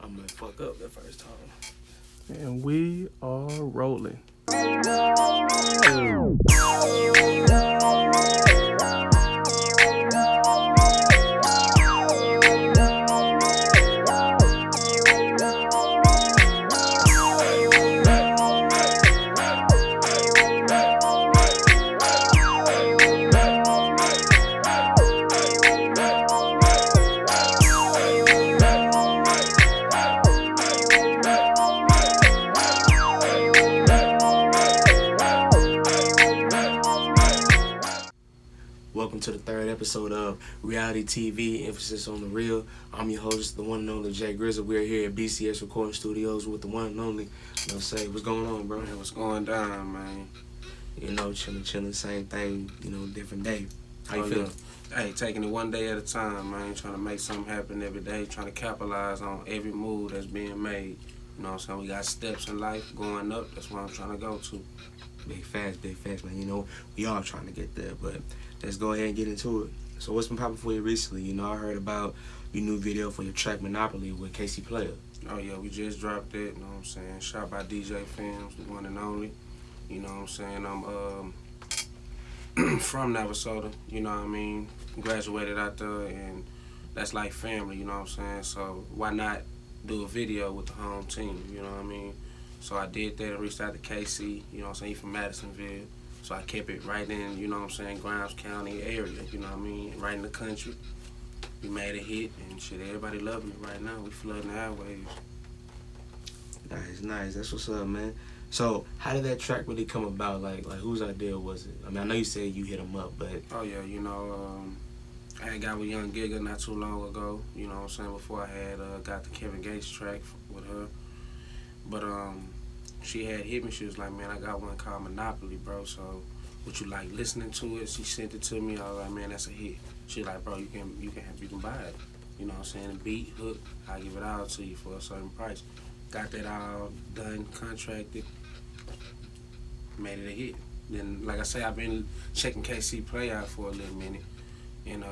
I'm gonna fuck up that first time. And we are rolling. Welcome to the third episode of Reality TV, emphasis on the real. I'm your host, the one and only Jay Grizzle. We're here at BCS Recording Studios with the one and only Lil Say. What's going on, bro? Man, what's going down, man? You know, chilling, same thing, different day. How you feeling? Yeah. Hey, taking it one day at a time, man. Trying to make something happen every day. Trying to capitalize on every move that's being made. You know what I'm saying? We got steps in life going up. That's what I'm trying to go to. Big facts, man. We all trying to get there, but let's go ahead and get into it. So what's been popping for you recently? I heard about your new video for your track Monopoly with Casey Player. Oh, yeah, we just dropped it. You know what I'm saying? Shot by DJ Films, the one and only. You know what I'm saying? I'm from Navasota, you know what I mean? Graduated out there, and that's like family, you know what I'm saying? So why not do a video with the home team, you know what I mean? So I did that and reached out to KC, you know what I'm saying? He from Madisonville. So I kept it right in, you know what I'm saying, Grimes County area, you know what I mean? Right in the country. We made a hit, and shit, everybody loving it right now. We flooding the airwaves. Nice. That's what's up, man. So how did that track really come about? Like whose idea was it? I mean, I know you said you hit him up, but... Oh, yeah, I had got with Young Giga not too long ago, you know what I'm saying, before I had got the Kevin Gates track with her. But she had hit me. She was like, man, I got one called Monopoly, bro. So would you like listening to it? She sent it to me. I was like, man, that's a hit. She was like, bro, you can buy it. You know what I'm saying? The beat, hook, I give it all to you for a certain price. Got that all done, contracted, made it a hit. Then, like I say, I've been checking KC play out for a little minute. And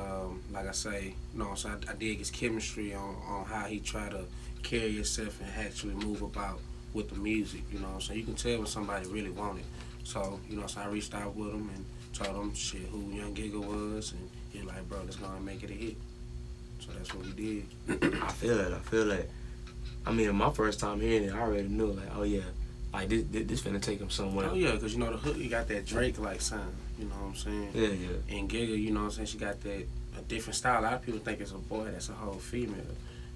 like I say, you know, so I dig his chemistry on how he try to carry himself and actually move about with the music, you know. So you can tell when somebody really want it. So, you know, so I reached out with him and told him shit who Young Giga was, and he was like, bro, let's go and make it a hit. So that's what we did. I feel that. I mean, my first time hearing it, I already knew, like, oh yeah, like this finna take him somewhere. Oh yeah, because you know the hook, you got that Drake-like sound, you know what I'm saying? Yeah. And Giga, you know what I'm saying, she got a different style. A lot of people think it's a boy, that's a whole female.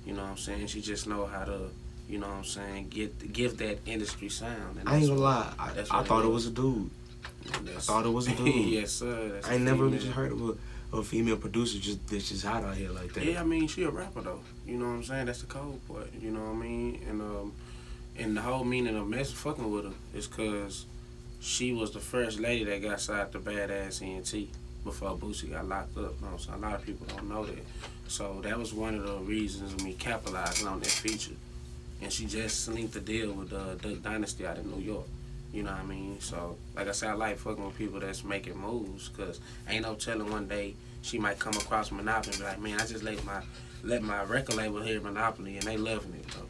You know what I'm saying? She just know how to, you know what I'm saying, give that industry sound. And I ain't gonna lie, I thought it was a dude. I thought it was a dude. Yes, sir. I ain't never just heard of a female producer that's just hot out here like that. Yeah, I mean, she a rapper though. You know what I'm saying? That's the cold part. You know what I mean? And the whole meaning of fucking with her is because she was the first lady that got signed to Badass ENT before Boosie got locked up. You know what I'm saying? A lot of people don't know that. So that was one of the reasons of me capitalizing on that feature. And she just linked the deal with Duck Dynasty out in New York. You know what I mean? So, like I said, I like fucking with people that's making moves, because ain't no telling one day she might come across Monopoly and be like, man, I just let my record label hear Monopoly and they loving it, bro.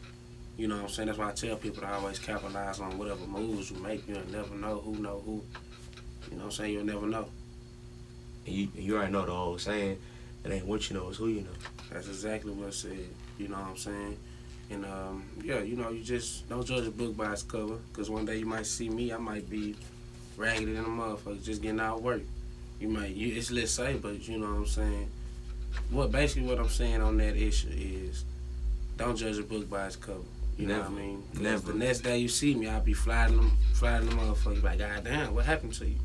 You know what I'm saying? That's why I tell people to always capitalize on whatever moves you make. You'll never know who. You know what I'm saying? You'll never know. And you already know the old saying, it ain't what you know, it's who you know. That's exactly what I said. You know what I'm saying? And, yeah, you know, you just don't judge a book by its cover, because one day you might see me, I might be ragged in a motherfucker, just getting out of work. It's Lil Say, but you know what I'm saying? Basically what I'm saying on that issue is, don't judge a book by its cover. You know what I mean? Never. The next day you see me, I'll be flying the motherfucker, like, God damn, what happened to you?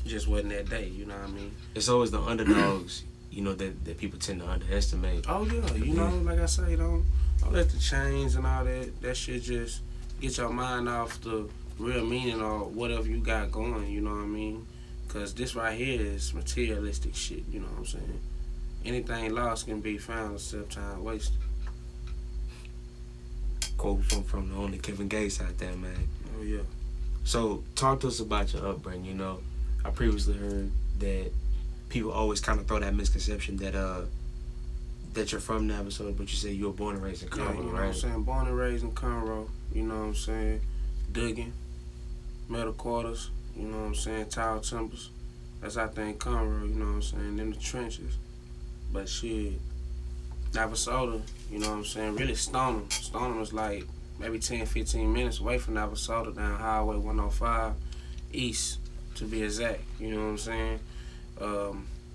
It just wasn't that day, you know what I mean? It's always the underdogs, that people tend to underestimate. Oh, yeah, you know, like I say, don't let the chains and all that shit just get your mind off the real meaning of whatever you got going, you know what I mean? Because this right here is materialistic shit, you know what I'm saying? Anything lost can be found except time wasted. Quote from the only Kevin Gates out there, man. Oh, yeah. So, talk to us about your upbringing, I previously heard that people always kind of throw that misconception that that you're from Navasota, but you say you were born and raised in Yeah, Conroe, you know right? what I'm saying? Born and raised in Conroe, you know what I'm saying? Duggan, metal quarters, you know what I'm saying? Tile timbers. That's out there in Conroe, you know what I'm saying? In the trenches. But shit, Navasota, you know what I'm saying? Really Stoneham. Stoneham is like maybe 10, 15 minutes away from Navasota down Highway 105 East, to be exact, you know what I'm saying?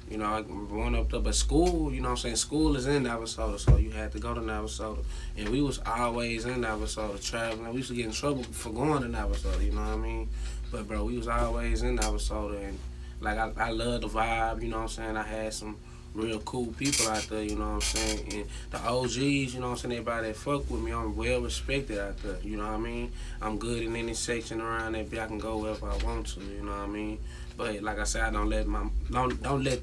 You know, I growing up there, but school, you know what I'm saying, school is in Navasota, so you had to go to Navasota. And we was always in Navasota traveling. We used to get in trouble for going to Navasota, you know what I mean? But, bro, we was always in Navasota, and, like, I love the vibe, you know what I'm saying? I had some real cool people out there, you know what I'm saying? And the OGs, you know what I'm saying, everybody that fuck with me, I'm well respected out there, you know what I mean? I'm good in any section around that, I can go wherever I want to, you know what I mean? But like I said, I don't let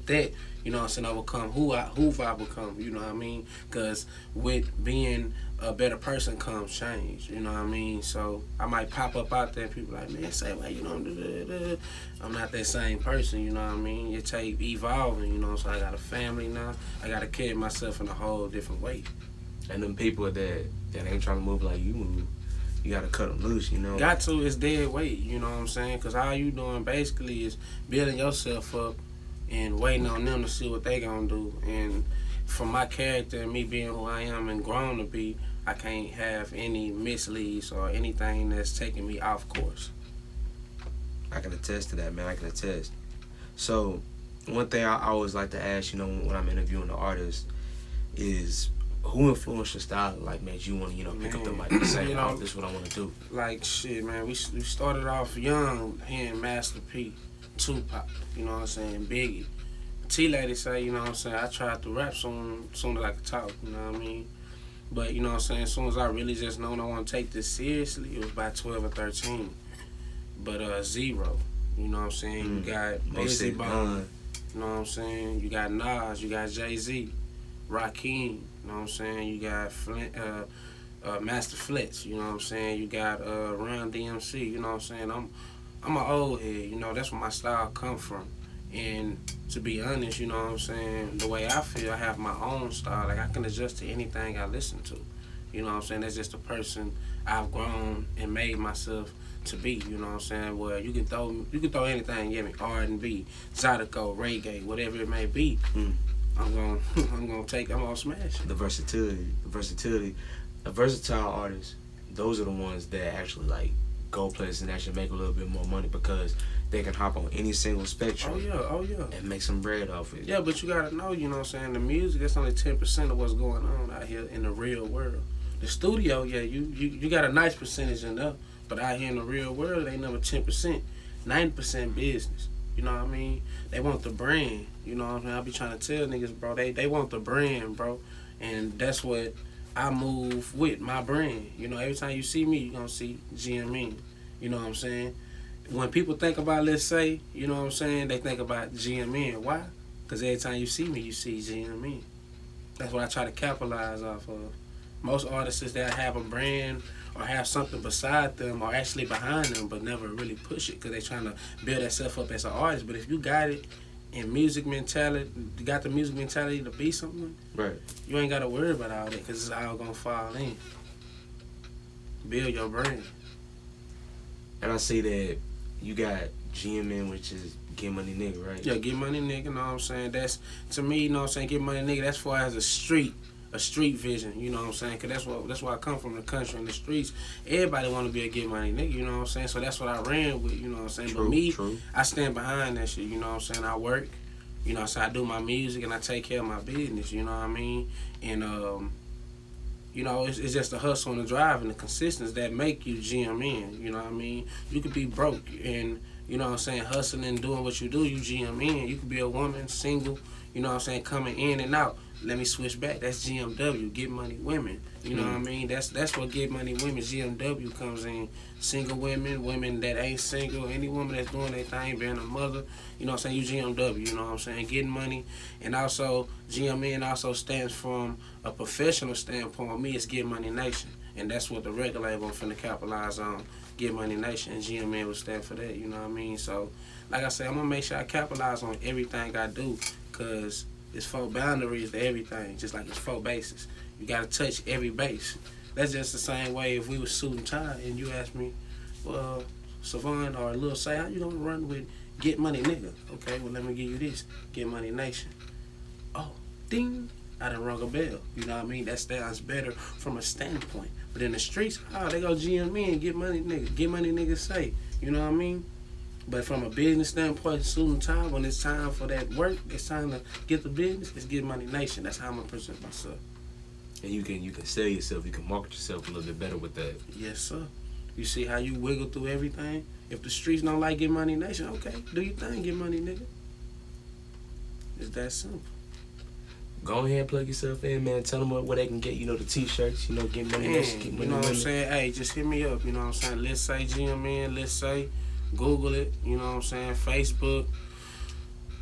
that, you know what I'm saying, overcome who I become, you know what I mean? Because with being a better person comes change, you know what I mean? So I might pop up out there and people like, man, say, well, you know, I'm not that same person, you know what I mean? It take evolving, you know, so I got a family now. I got to carry myself in a whole different way. And them people that ain't trying to move like you move, you gotta cut them loose, you know. Got to, it's dead weight, you know what I'm saying? Because all you doing basically is building yourself up and waiting on them to see what they gonna do. And for my character and me being who I am and grown to be, I can't have any misleads or anything that's taking me off course. I can attest to that, man. I can attest. So, one thing I always like to ask, you know, when I'm interviewing the artist, is who influenced your style? Like, made you want to, you know, pick up the mic and say, you know, oh, this is what I want to do. Like, shit, man, we started off young hearing Master P, Tupac, you know what I'm saying, Biggie. T-Lady say, you know what I'm saying, I tried to rap soon as I could talk, you know what I mean? But, you know what I'm saying, as soon as I really just known I want to take this seriously, it was by 12 or 13. But Zero, you know what I'm saying, you got Busy Bone, you know what I'm saying, you got Nas, you got Jay-Z, Rakim, you know what I'm saying, you got Master Fletch, you know what I'm saying, you got Run DMC, you know what I'm saying, I'm an old head, you know, that's where my style come from. And to be honest, you know what I'm saying, the way I feel, I have my own style. Like, I can adjust to anything I listen to. You know what I'm saying? That's just the person I've grown and made myself to be, you know what I'm saying? Where you can throw anything, get me, R&B, Zydeco, reggae, whatever it may be. I'm gonna smash it. The versatility. A versatile artist, those are the ones that actually, like, go places and actually make a little bit more money because they can hop on any single spectrum. Oh yeah. And make some bread off it. Yeah, but you gotta know, you know what I'm saying, the music, that's only 10% of what's going on out here in the real world. The studio, yeah, you got a nice percentage in there, but out here in the real world, they number 10%, 90% business. You know what I mean? They want the brand. You know what I mean? I be trying to tell niggas, bro, they want the brand, bro. And that's what I move with, my brand. You know, every time you see me, you gonna see GMN. You know what I'm saying? When people think about Lil Say, you know what I'm saying, they think about GMN. Why? Because every time you see me, you see GMN. That's what I try to capitalize off of. Most artists that have a brand or have something beside them or actually behind them but never really push it because they trying to build themselves up as an artist. But if you got it in music mentality, you got the music mentality to be something, right, you ain't got to worry about all that because it's all going to fall in. Build your brand. And I see that you got GMN, which is Get Money Nigga, right? Yeah, Get Money Nigga, you know what I'm saying? That's, to me, you know what I'm saying, Get Money Nigga, that's far as a street vision, you know what I'm saying? Because that's where I come from, the country and the streets. Everybody want to be a Get Money Nigga, you know what I'm saying? So that's what I ran with, you know what I'm saying? True, but me, true. I stand behind that shit, you know what I'm saying? I work, you know, so I do my music and I take care of my business, you know what I mean? And, you know, it's just the hustle and the drive and the consistency that make you GMN, you know what I mean? You could be broke and, you know what I'm saying, hustling, doing what you do, you GMN. You could be a woman, single, you know what I'm saying, coming in and out. Let me switch back. That's GMW, Get Money Women. You know what I mean? That's what Get Money Women, GMW comes in. Single women, women that ain't single, any woman that's doing their thing, being a mother, you know what I'm saying, you GMW, you know what I'm saying, getting money. And also, GMN also stands from a professional standpoint. Me, it's Get Money Nation. And that's what the record label I'm finna capitalize on. Get Money Nation, and GMN will stand for that, you know what I mean? So, like I said, I'm gonna make sure I capitalize on everything I do, cause It's 4 boundaries to everything, just like it's 4 bases. You gotta touch every base. That's just the same way if we was suit and tie and you asked me, well, Savon or Lil Say, how you gonna run with Get Money Nigga? Okay, well let me give you this, Get Money Nation. Oh, ding, I done rung a bell. You know what I mean? That sounds better from a standpoint. But in the streets, oh, they go GM me and Get Money Nigga. Get Money Nigga Say. You know what I mean? But from a business standpoint, suit and tie, when it's time for that work, it's time to get the business, it's Get Money Nation. That's how I'm gonna present myself. And you can sell yourself, you can market yourself a little bit better with that. Yes, sir. You see how you wiggle through everything? If the streets don't like Get Money Nation, okay, do your thing, Get Money Nigga. It's that simple. Go ahead and plug yourself in, man. Tell them where they can get, the T-shirts, Get Money Nation, Get Money You know what I'm Women. saying? Hey, just hit me up, you know what I'm saying? Let's Say GMN, Let's Say. Google it, you know what I'm saying? Facebook,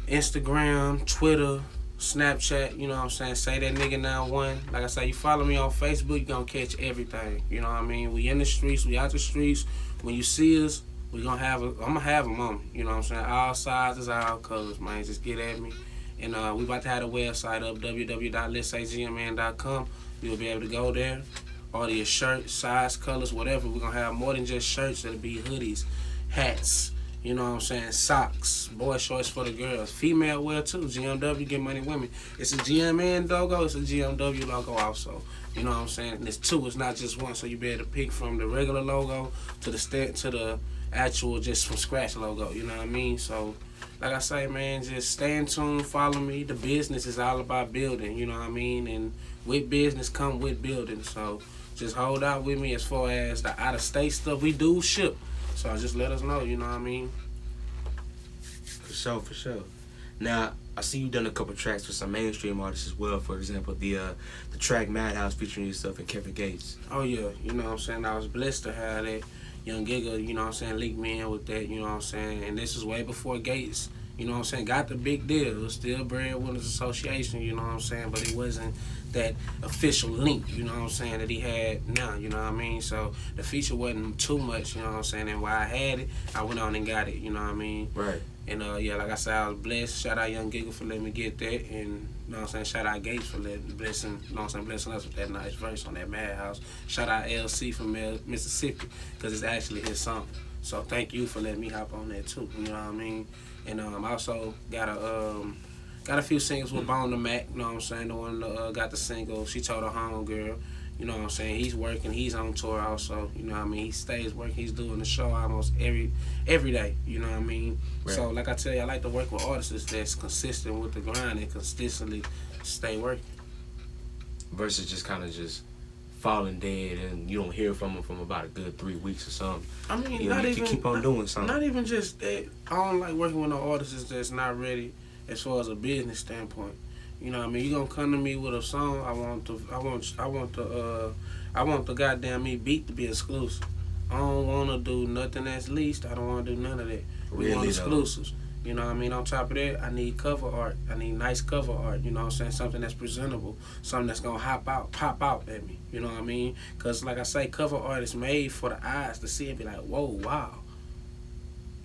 Instagram, Twitter, Snapchat, you know what I'm saying? Say That Nigga Now One. Like I say, you follow me on Facebook, you gonna catch everything. You know what I mean? We in the streets, we out the streets. When you see us, I'm gonna have them on me. You know what I'm saying? All sizes, all colors, man. Just get at me. And we about to have a website up, www.letssaygmn.com. You'll be able to go there. Order your shirt, size, colors, whatever. We're gonna have more than just shirts. It'll be hoodies, hats, you know what I'm saying, socks, boy shorts for the girls, female wear too, GMW, Get Money Women. It's a GMN logo, it's a GMW logo also, you know what I'm saying, and it's 2, it's not just 1, so you be able to pick from the regular logo to the actual just from scratch logo, you know what I mean. So like I say, man, just stay in tune, follow me. The business is all about building, you know what I mean, and with business come with building. So just hold out with me as far as the out-of-state stuff. We do ship. So just let us know, you know what I mean? For sure. Now, I see you done a couple tracks with some mainstream artists as well. For example, the track Madhouse featuring yourself and Kevin Gates. Oh, yeah. You know what I'm saying? I was blessed to have that. Young Giga, you know what I'm saying, linked me in with that, you know what I'm saying? And this was way before Gates, you know what I'm saying, got the big deal. It was still Breadwinners Association, you know what I'm saying? But it wasn't that official link, you know what I'm saying, that he had now, you know what I mean? So the feature wasn't too much, you know what I'm saying? And while I had it, I went on and got it, you know what I mean? Right. And yeah, like I said, I was blessed. Shout out Young Giga for letting me get that. And you know what I'm saying, shout out Gates for blessing us with that nice verse on that Madhouse. Shout out LC from Mississippi, because it's actually his song. So thank you for letting me hop on that too, you know what I mean? And I also got a few singles with Bone the Mac, you know what I'm saying? The one got the single, She Told Her Homegirl. You know what I'm saying? He's working. He's on tour also. You know what I mean? He stays working. He's doing the show almost every day. You know what I mean? Right. So, like I tell you, I like to work with artists that's consistent with the grind and consistently stay working. Versus just kind of just falling dead and you don't hear from them from about a good 3 weeks or something. I mean, you not know, even keep on doing something. Not even just that. I don't like working with no artists that's not ready as far as a business standpoint. You know what I mean? You gonna come to me with a song, I want the goddamn me beat to be exclusive. I don't wanna do nothing that's leased. I don't wanna do none of that. We want exclusives. You know what I mean? On top of that, I need cover art. I need nice cover art, you know what I'm saying? Something that's presentable. Something that's gonna pop out at me. You know what I mean? Cause like I say, cover art is made for the eyes to see and be like, whoa, wow.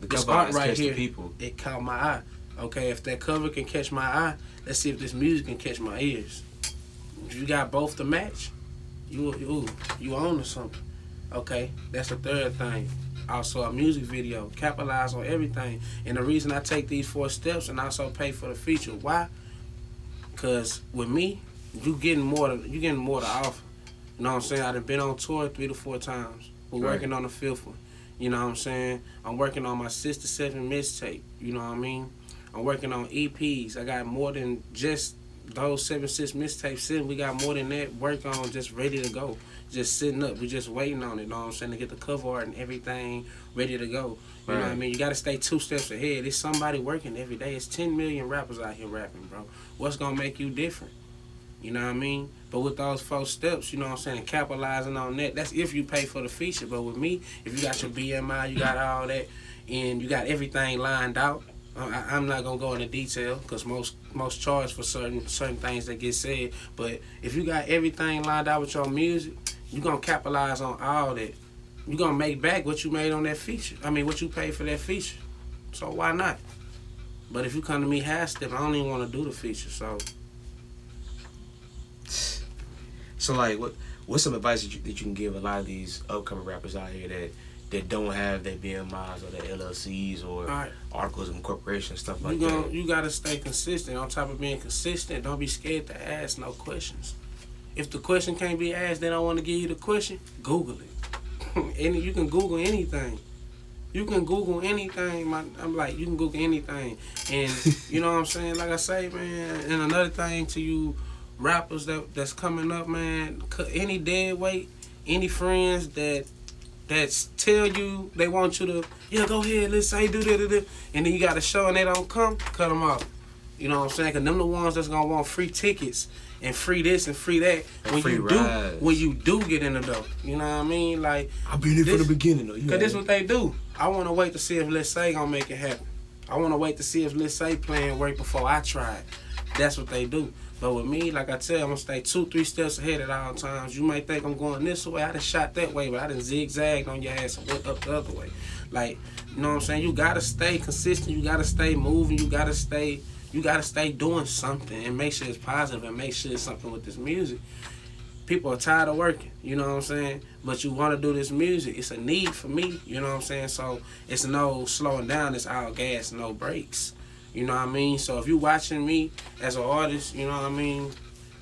The This cover art arts right catch here, the people. it caught my eye. Okay, if that cover can catch my eye, let's see if this music can catch my ears. If you got both to match, you own or something. Okay, that's the third thing. Also, a music video, capitalize on everything. And the reason I take these 4 steps and also pay for the feature, why? Because with me, you getting more to offer. You know what I'm saying? I done been on tour 3 to 4 times. We're working on the 5th one. You know what I'm saying? I'm working on my 6 to 7 mixtape. You know what I mean? I'm working on EPs. I got more than just those 7, 6 mixtapes sitting. We got more than that work on, just ready to go. Just sitting up. We just waiting on it, you know what I'm saying, to get the cover art and everything ready to go. You know what I mean? You got to stay 2 steps ahead. There's somebody working every day. It's 10 million rappers out here rapping, bro. What's going to make you different? You know what I mean? But with those 4 steps, you know what I'm saying, capitalizing on that, that's if you pay for the feature. But with me, if you got your BMI, you got all that, and you got everything lined out, I'm not gonna go into detail because most charge for certain things that get said. But if you got everything lined out with your music, you gonna capitalize on all that. You gonna make back what you made on that feature. I mean, what you paid for that feature. So why not? But if you come to me half step, I don't even want to do the feature. So So like, what's some advice that you can give a lot of these upcoming rappers out here that don't have their BMIs or their LLCs or Alright. articles of incorporation, stuff like that? You gotta stay consistent. On top of being consistent, don't be scared to ask no questions. If the question can't be asked, they don't want to give you the question. Google it. And you can Google anything. You can Google anything. I'm like, you can Google anything. And you know what I'm saying? Like I say, man. And another thing to you rappers that's coming up, man. Any dead weight, any friends that tell you they want you to, go ahead, let's say do that, and then you got a show and they don't come, cut them off. You know what I'm saying? Because them the ones that's going to want free tickets and free this and free that when you do get in the door. You know what I mean? Like, I've been here from the beginning, though. Because this is what they do. I want to wait to see if Lil Say going to make it happen. I want to wait to see if Lil Say playing work before I try it. That's what they do. But with me, like I tell you, I'm going to stay 2-3 steps ahead at all times. You might think I'm going this way. I done shot that way, but I done zigzagged on your ass and went up the other way. Like, you know what I'm saying? You got to stay consistent. You got to stay moving. You got to stay doing something and make sure it's positive and make sure it's something with this music. People are tired of working, you know what I'm saying? But you want to do this music. It's a need for me, you know what I'm saying? So it's no slowing down. It's all gas, no brakes. You know what I mean? So if you watching me as an artist, you know what I mean,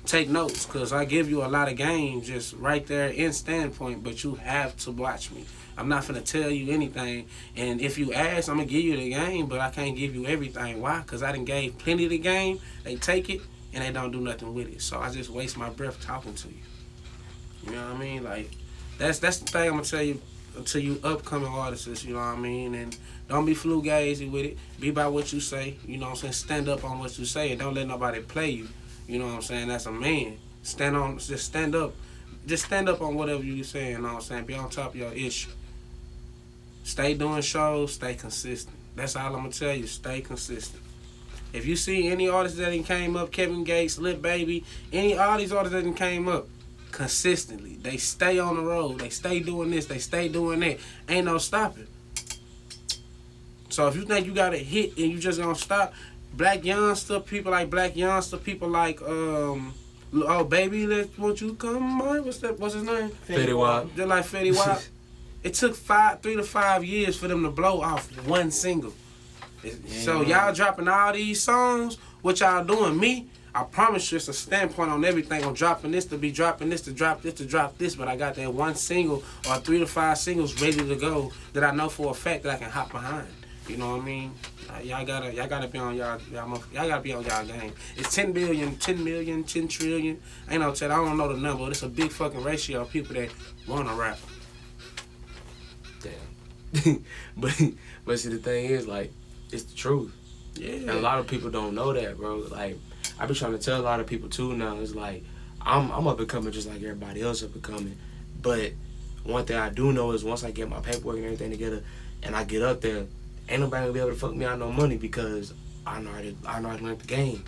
take notes, because I give you a lot of game just right there in standpoint, but you have to watch me. I'm not finna tell you anything, and if you ask, I'm gonna give you the game, but I can't give you everything. Why? Because I done gave plenty of the game. They take it, and they don't do nothing with it. So I just waste my breath talking to you. You know what I mean? Like, that's the thing I'm gonna tell you to you upcoming artists, you know what I mean? And don't be fugazi with it. Be by what you say, you know what I'm saying? Stand up on what you say, and don't let nobody play you. You know what I'm saying? That's a man. Just stand up. Just stand up on whatever you saying, you know what I'm saying? Be on top of your issue. Stay doing shows, stay consistent. That's all I'm gonna tell you, stay consistent. If you see any artists that ain't came up, Kevin Gates, Lil Baby, all these artists that ain't came up, consistently, they stay on the road, they stay doing this, they stay doing that. Ain't no stopping. So if you think you got a hit and you just gonna stop, Black Youngster, people like oh baby, won't you come on? What's his name? Fetty Wap. Just like Fetty Wap. It took 3 to 5 years for them to blow off one single. So y'all dropping all these songs, what y'all doing? Me, I promise you it's a standpoint on everything. I'm dropping this to be dropping this to drop this to drop this, but I got that one single or 3 to 5 singles ready to go that I know for a fact that I can hop behind. You know what I mean? Y'all gotta be on y'all gotta be on y'all game. It's 10 billion, 10 million, 10 trillion. Ain't no tell. I don't know the number, but it's a big fucking ratio of people that wanna rap. Damn. but see, the thing is, like, it's the truth. Yeah. And a lot of people don't know that, bro. Like, I be trying to tell a lot of people too now. It's like, I'm up and coming just like everybody else up and coming. But one thing I do know is once I get my paperwork and everything together and I get up there, ain't nobody gonna be able to fuck me out no money because I know how to learn the game.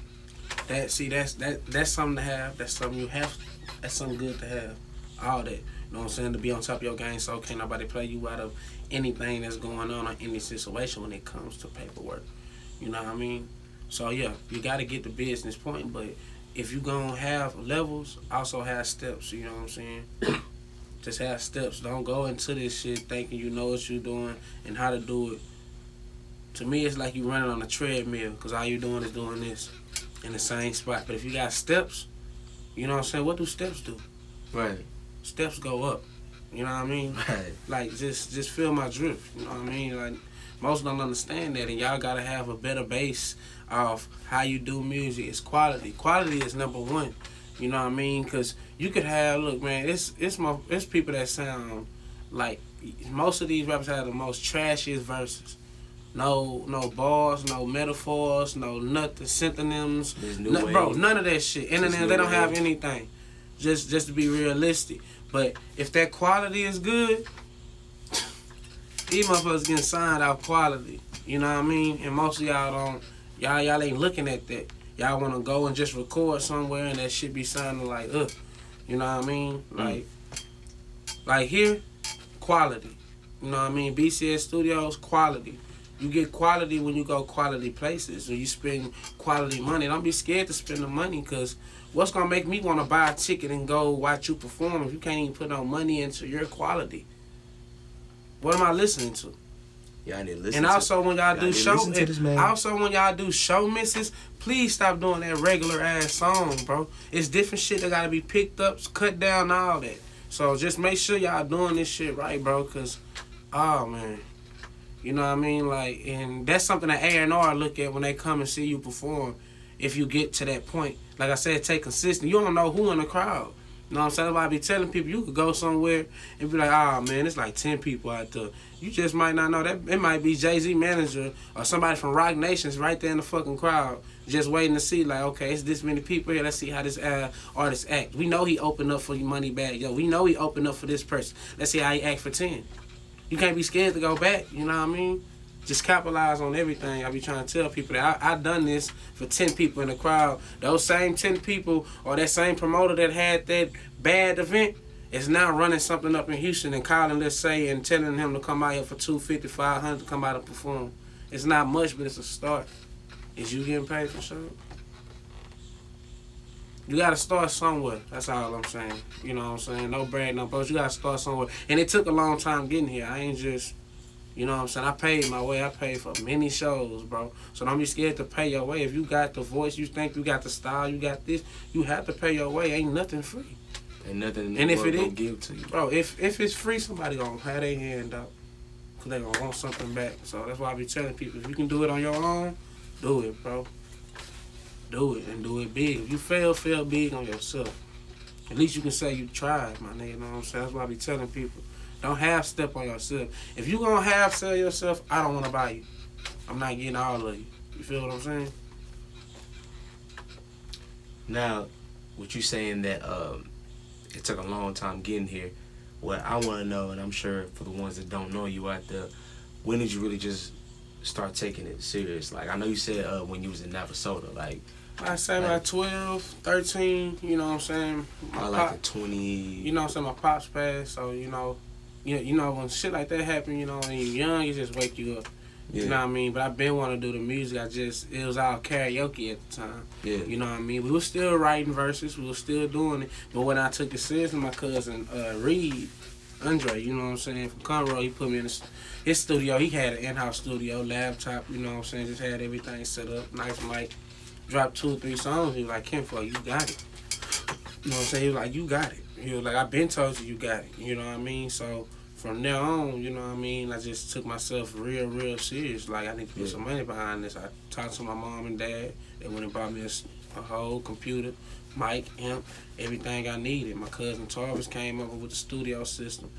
That's something to have. That's something you have. That's something good to have. All that. You know what I'm saying? To be on top of your game so can't nobody play you out of anything that's going on or any situation when it comes to paperwork. You know what I mean? So yeah, you gotta get the business point, but if you gonna have levels, also have steps, you know what I'm saying? Just have steps. Don't go into this shit thinking you know what you're doing and how to do it. To me, it's like you running on a treadmill because all you're doing is doing this in the same spot. But if you got steps, you know what I'm saying? What do steps do? Right. Steps go up. You know what I mean? Right. Like, just feel my drift. You know what I mean? Like, most don't understand that, and y'all gotta have a better base of how you do music. It's quality. Quality is number one. You know what I mean? Because you could have, look, man, it's people that sound like, most of these rappers have the most trashiest verses. No bars, no metaphors, no nothing, synonyms. Bro, none of that shit. They don't have anything. Just to be realistic. But if that quality is good, these motherfuckers getting signed out quality. You know what I mean? And most of y'all don't, y'all ain't looking at that. Y'all want to go and just record somewhere and that shit be sounding like, you know what I mean? Like here, quality. You know what I mean? BCS Studios, quality. You get quality when you go quality places. When you spend quality money, don't be scared to spend the money, because what's going to make me want to buy a ticket and go watch you perform if you can't even put no money into your quality? What am I listening to? Yeah, I need to listen. And also when y'all do show, man. When y'all do show misses, please stop doing that regular ass song, bro. It's different shit that gotta be picked up, cut down, all that. So just make sure y'all doing this shit right, bro. Cause, oh man, you know what I mean? Like, and that's something that A&R look at when they come and see you perform. If you get to that point, like I said, take consistent. You don't know who in the crowd. You know what I'm saying? That's why I be telling people you could go somewhere and be like, oh man, it's like 10 people out there. You just might not know that. It might be Jay-Z manager or somebody from Rock Nations right there in the fucking crowd, just waiting to see, like, okay, it's this many people here. Let's see how this artist act. We know he opened up for Money Bag. Yo, we know he opened up for this person. Let's see how he act for 10. You can't be scared to go back. You know what I mean? Just capitalize on everything. I be trying to tell people that I done this for 10 people in the crowd. Those same 10 people or that same promoter that had that bad event is now running something up in Houston and calling Lil Say and telling him to come out here for $250, $500 to come out and perform. It's not much, but it's a start. Is you getting paid for sure? You gotta start somewhere. That's all I'm saying. You know what I'm saying? No brag, no boast. You gotta start somewhere. And it took a long time getting here. I ain't just... You know what I'm saying? I paid my way. I paid for many shows, bro. So don't be scared to pay your way. If you got the voice, you think you got the style, you got this, you have to pay your way. Ain't nothing free. Ain't nothing and if it gonna is, give to you. Bro, if it's free, somebody gonna have their hand out. Because they gonna want something back. So that's why I be telling people, if you can do it on your own, do it, bro. Do it, and do it big. If you fail big on yourself. At least you can say you tried, my nigga. You know what I'm saying? That's why I be telling people. Don't half step on yourself. If you gonna half sell yourself, I don't wanna buy you. I'm not getting all of you. You feel what I'm saying? Now, what you saying that it took a long time getting here. What I wanna know, and I'm sure for the ones that don't know you out there, when did you really just start taking it serious? Like, I know you said when you was in Navasota, like I say about 12, 13, you know what I'm saying? like the 20. You know what I'm saying? My pops passed, so you know when shit like that happen, you know, when you're young, it just wake you up. Yeah. You know what I mean? But I been wanting to do the music. It was all karaoke at the time. Yeah. You know what I mean? We were still writing verses. We were still doing it. But when I took it seriously, my cousin Andre, you know what I'm saying, from Conroe, he put me in his studio. He had an in-house studio, laptop, you know what I'm saying, just had everything set up, nice mic. Dropped 2 or 3 songs. He was like, Kenfo, you got it. You know what I'm saying? He was like, you got it. He was like, I've been told you got it. You know what I mean? So from there on, you know what I mean, I just took myself real serious. Like, I need to put some money behind this. I talked to my mom and dad. They went and bought me a whole computer, mic, amp, everything I needed. My cousin Tarvis came over with the studio system,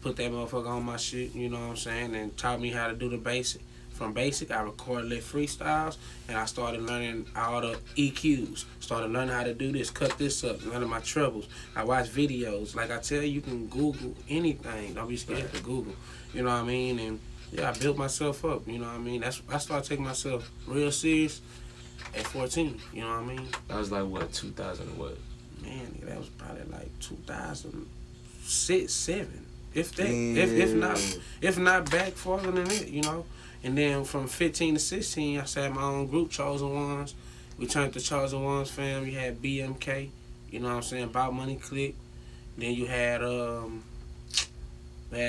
put that motherfucker on my shit, you know what I'm saying, and taught me how to do the basic. From basic, I recorded little freestyles, and I started learning all the EQs. Started learning how to do this, cut this up, learning my trebles. I watch videos. Like I tell you can Google anything. Don't be scared to Google. You know what I mean? And yeah, I built myself up. You know what I mean? I started taking myself real serious at 14. You know what I mean? That was like what, 2000 or what? Man, that was probably like 2006, 7. If that, if not back farther than it, you know. And then from 15 to 16, I started my own group, Chosen Ones. We turned to Chosen Ones fam. You had BMK, you know what I'm saying, About Money Click. Then you had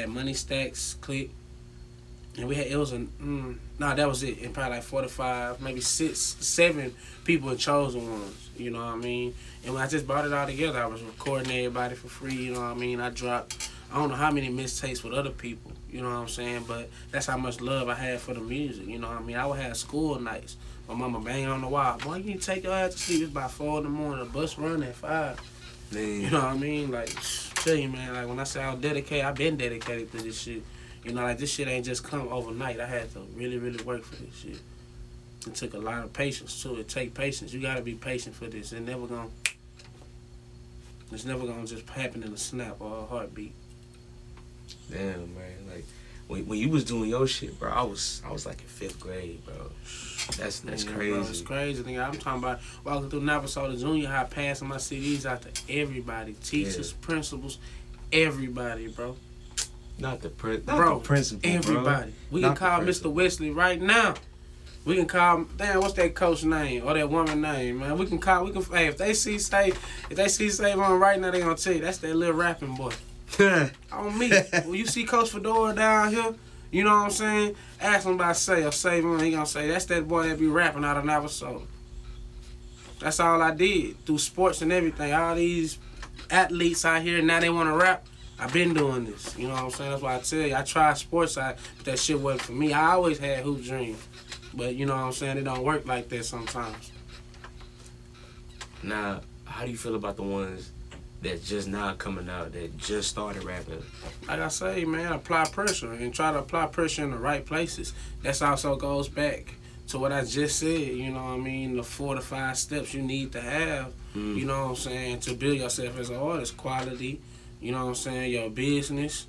Money Stacks Click. And we had, that was it. And probably like 45, maybe 6, 7 people in Chosen Ones, you know what I mean? And when I just brought it all together, I was recording everybody for free, you know what I mean? I dropped, I don't know how many mixtapes with other people, you know what I'm saying? But that's how much love I had for the music, you know what I mean? I would have school nights. My mama banging on the wall. Boy, you need to take your ass to sleep. It's about 4 in the morning. The bus run at 5. Man. You know what I mean? Like, tell you, man, like when I say I was dedicated, I've been dedicated to this shit. You know, like this shit ain't just come overnight. I had to really work for this shit. It took a lot of patience too. It take patience. You gotta be patient for this. It's never gonna just happen in a snap or a heartbeat. Damn, man. Like when you was doing your shit, bro, I was like in 5th grade, bro. That's crazy. Bro, it's crazy, nigga. I'm talking about walking through Navasota Junior High, passing my CDs out to everybody, teachers, principals, everybody, bro. Not the Bro, principal, everybody. bro. We Not can call the Mr. principal. Wesley right now. We can call, damn, what's that coach name or that woman name, man? Hey, if they see Save on right now, they gonna tell you that's that little rapping boy. On me. When you see Coach Fedora down here, you know what I'm saying? Ask him about Say or Save on, he gonna say that's that boy that be rapping out of Navasota. That's all I did through sports and everything. All these athletes out here now they wanna rap. I've been doing this. You know what I'm saying? That's why I tell you, I tried sports side, but that shit wasn't for me. I always had hoop dreams. But you know what I'm saying? It don't work like that sometimes. Now, how do you feel about the ones that just now coming out, that just started rapping? Like I say, man, apply pressure and try to apply pressure in the right places. That also goes back to what I just said, you know what I mean? The 4 to 5 steps you need to have, you know what I'm saying, to build yourself as an artist. Quality, you know what I'm saying, your business,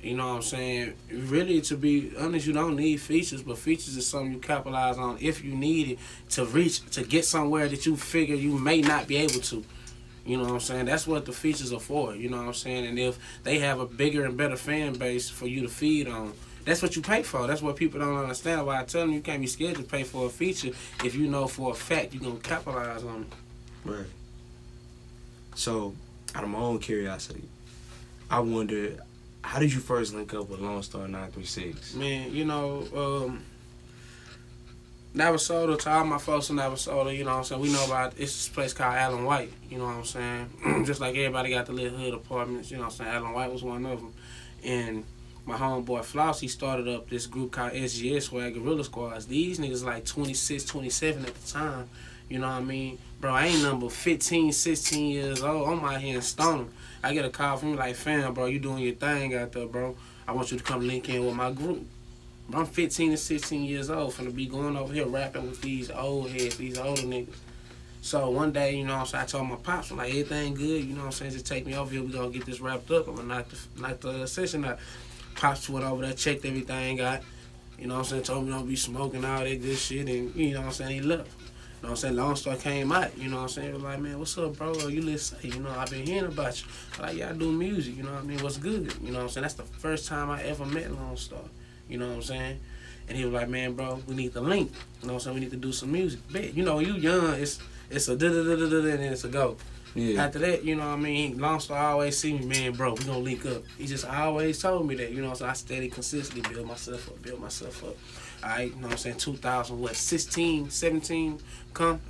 you know what I'm saying. Really, to be honest, you don't need features, but features is something you capitalize on if you need it to get somewhere that you figure you may not be able to. You know what I'm saying? That's what the features are for, you know what I'm saying? And if they have a bigger and better fan base for you to feed on, that's what you pay for. That's what people don't understand. Why I tell them you can't be scared to pay for a feature if you know for a fact you're going to capitalize on it. Right. So, out of my own curiosity, I wonder, how did you first link up with Lone Star 936? Man, you know, Navasota, to all my folks in Navasota, you know what I'm saying, we know about, it's this place called Allen White, you know what I'm saying? Just like everybody got the little hood apartments, you know what I'm saying? Allen White was one of them. And my homeboy Floss, he started up this group called SGS, Swag Gorilla Squads. These niggas like 26, 27 at the time, you know what I mean? Bro, I ain't number 15, 16 years old. I'm out here in Stoneham. I get a call from him like, fam, bro, you doing your thing out there, bro. I want you to come link in with my group. Bro, I'm 15 and 16 years old, finna be going over here rapping with these old heads, these older niggas. So one day, you know what I'm saying, I told my pops, I'm like, everything good, you know what I'm saying, just take me over here, we gonna get this wrapped up, I'm gonna knock the session out. Pops went over there, checked everything out, you know what I'm saying, told me don't be smoking all that good shit, and you know what I'm saying, he left. You know what I'm saying, Lone Star came out, you know what I'm saying, he was like, man, what's up, bro, you Lil Say, you know, I've been hearing about you. I'm like, yeah, I do music, you know what I mean, what's good, you know what I'm saying, that's the first time I ever met Lone Star, you know what I'm saying. And he was like, man, bro, we need to link. You know what I'm saying? We need to do some music. Bet. You know, when you young, it's a da-da-da-da-da, and then it's a go. Yeah. After that, you know what I mean? Lone Star always see me, man, bro, we gonna link up. He just always told me that, you know, so I steady, consistently build myself up. All right, you know what I'm saying? 16, 17,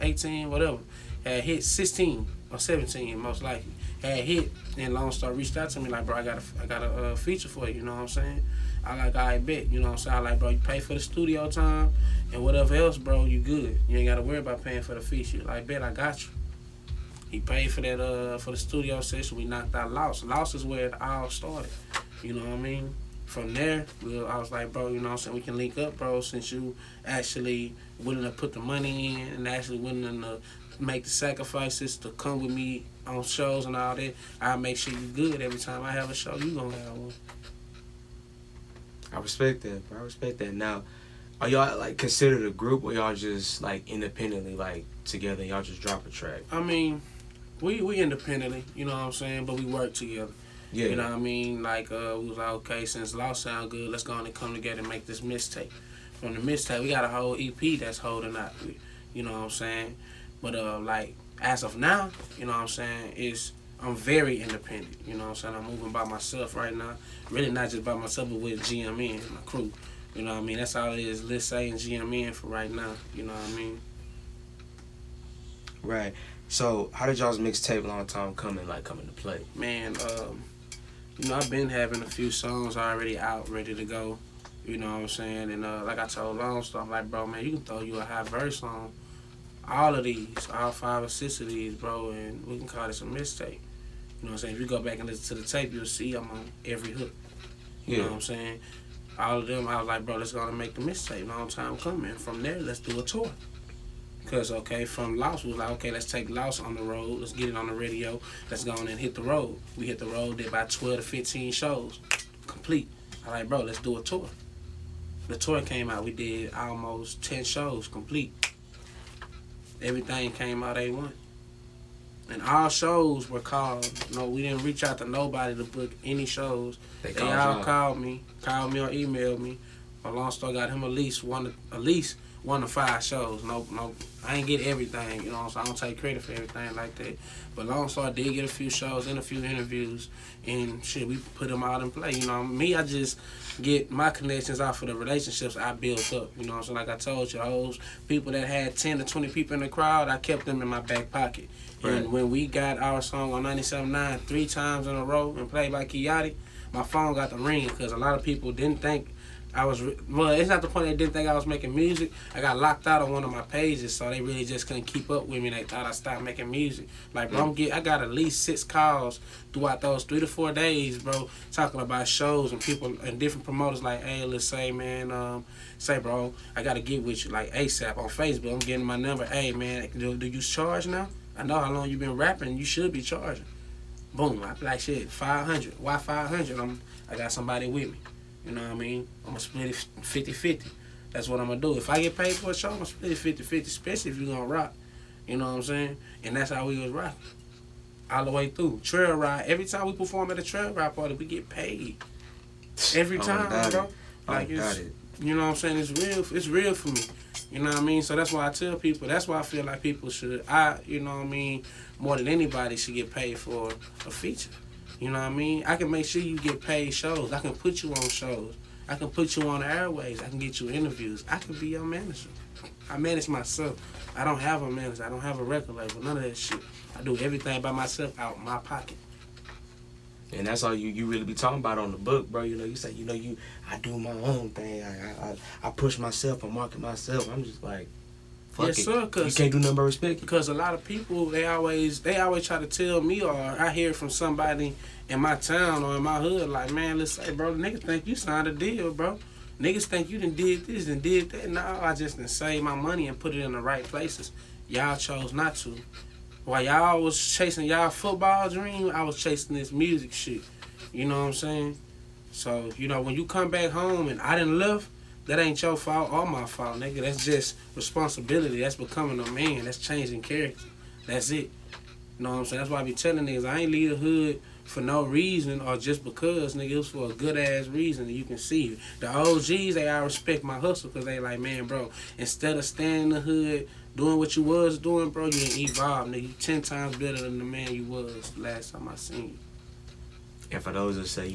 18, whatever. Had hit 16 or 17, most likely. Had hit, and Lone Star reached out to me like, bro, I got a feature for you, you know what I'm saying? I like, I bet, you know what I'm saying? I like, bro, you pay for the studio time and whatever else, bro, you good. You ain't got to worry about paying for the feature. Like, bet, I got you. He paid for that, for the studio session. We knocked out Lost. Lost is where it all started. You know what I mean? From there, I was like, bro, you know what I'm saying? We can link up, bro, since you actually willing to put the money in and actually willing to make the sacrifices to come with me on shows and all that. I'll make sure you good every time I have a show. You gonna have one. I respect that, bro. I respect that. Now, are y'all like considered a group, or y'all just like independently, like together, and y'all just drop a track? I mean, we independently, you know what I'm saying, but we work together. Yeah. You know what I mean? Like, we was like, okay, since Law sound good, let's go on and come together and make this mixtape. From the mixtape, we got a whole EP that's holding out. You know what I'm saying? But like as of now, you know what I'm saying, I'm very independent. You know what I'm saying? I'm moving by myself right now. Really not just by myself, but with GMN, my crew. You know what I mean? That's all it is. Lil Say and GMN for right now. You know what I mean? Right. So how did y'all's mixtape Long Time Coming to play? Man, you know, I've been having a few songs already out, ready to go. You know what I'm saying? And like I told Lone Star, I'm like, bro, man, you can throw you a high verse on all of these, all 5 or 6 of these, bro, and we can call this a mixtape. You know what I'm saying? If you go back and listen to the tape, you'll see I'm on every hook. You know what I'm saying? All of them, I was like, bro, let's go and make the mixtape. Long Time Coming. From there, let's do a tour. Because, okay, from Lost, we was like, okay, let's take Lost on the road. Let's get it on the radio. Let's go on and hit the road. We hit the road, did about 12 to 15 shows. Complete. I like, bro, let's do a tour. The tour came out. We did almost 10 shows complete. Everything came out A1. And all shows were called. No, we didn't reach out to nobody to book any shows. They all called me or emailed me. My long story got him at least one to 5 shows. No, I ain't get everything, you know, so I don't take credit for everything like that. But long story, I did get a few shows and a few interviews, and shit, we put them all in play. You know, me, I just get my connections off of the relationships I built up. You know, so like I told you, those people that had 10 to 20 people in the crowd, I kept them in my back pocket. Right. And when we got our song on 97.9 3 times in a row and played by Kiati, my phone got the ring because a lot of people didn't think I was, well, it's not the point they didn't think I was making music. I got locked out on one of my pages, so they really just couldn't keep up with me. They thought I stopped making music. Like, bro, I got at least 6 calls throughout those 3 to 4 days, bro, talking about shows and people and different promoters like, hey, let's say, man, say, bro, I got to get with you, like ASAP on Facebook. I'm getting my number. Hey, man, do you charge now? I know how long you been rapping. You should be charging. Boom. I be like, shit, 500. Why 500? I got somebody with me. You know what I mean? I'm going to split it 50-50. That's what I'm going to do. If I get paid for a show, I'm going to split it 50-50, especially if you're going to rock. You know what I'm saying? And that's how we was rocking. All the way through. Trail ride. Every time we perform at a trail ride party, we get paid. Every time, bro. Like, it's, you know what I'm saying? It's real for me. You know what I mean? So that's why I tell people, that's why I feel like people should, you know what I mean, more than anybody should get paid for a feature. You know what I mean? I can make sure you get paid shows. I can put you on shows. I can put you on the airways. I can get you interviews. I can be your manager. I manage myself. I don't have a manager. I don't have a record label. None of that shit. I do everything by myself out my pocket. And that's all you really be talking about on the book, bro. You know, you say, I do my own thing. I push myself. I market myself. I'm just like, fuck yes, it. Sir, you can't do nothing but respect it. Because a lot of people, they always try to tell me, or I hear from somebody in my town or in my hood, like, man, let's say, bro, niggas think you signed a deal, bro. Niggas think you done did this and did that. No, I just done saved my money and put it in the right places. Y'all chose not to. While y'all was chasing y'all football dream, I was chasing this music shit. You know what I'm saying? So, you know, when you come back home and I done left, that ain't your fault or my fault, nigga. That's just responsibility. That's becoming a man. That's changing character. That's it. You know what I'm saying? That's why I be telling niggas, I ain't leave the hood for no reason or just because, nigga. It was for a good-ass reason that you can see. The OGs, they all respect my hustle because they like, man, bro, instead of staying in the hood, doing what you was doing, bro, you done evolved, nigga. You 10 times better than the man you was last time I seen you. And for those that say,